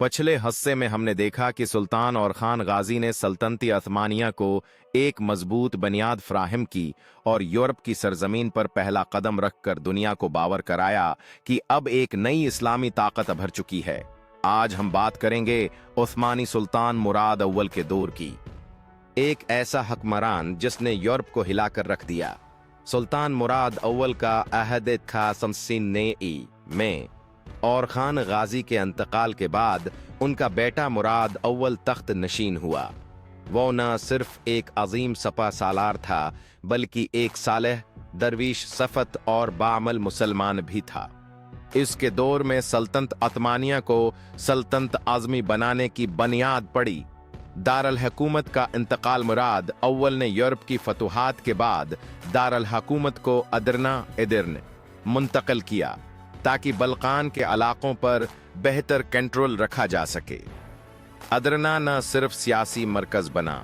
पिछले हिस्से में हमने देखा कि सुल्तान और खान गाजी ने सल्तनती अथमानिया को एक मजबूत बुनियाद फ्राहम की और यूरोप की सरजमीन पर पहला कदम रखकर दुनिया को बावर कराया कि अब एक नई इस्लामी ताकत उभर चुकी है। आज हम बात करेंगे उस्मानी सुल्तान मुराद अव्वल के दौर की, एक ऐसा हुक्मरान जिसने यूरोप को हिलाकर रख दिया। सुल्तान मुराद अव्वल का अहद खासमसिन्नेई में और खान गाजी के इंतकाल के बाद उनका बेटा मुराद अव्वल तख्त नशीन हुआ। वो न सिर्फ एक अजीम सपा सालार था बल्कि एक सालेह दरवीश सफत और बामल मुसलमान भी था। इसके दौर में सल्तनत अतमानिया को सल्तनत आज़मी बनाने की बुनियाद पड़ी। दारुल हुकूमत का इंतकाल मुराद अव्वल ने यूरोप की फतूहात के बाद दारुल हुकूमत को अदर्ना मुंतकिल किया ताकि बल्कान के इलाकों पर बेहतर कंट्रोल रखा जा सके। अदरना न सिर्फ सियासी मरकज बना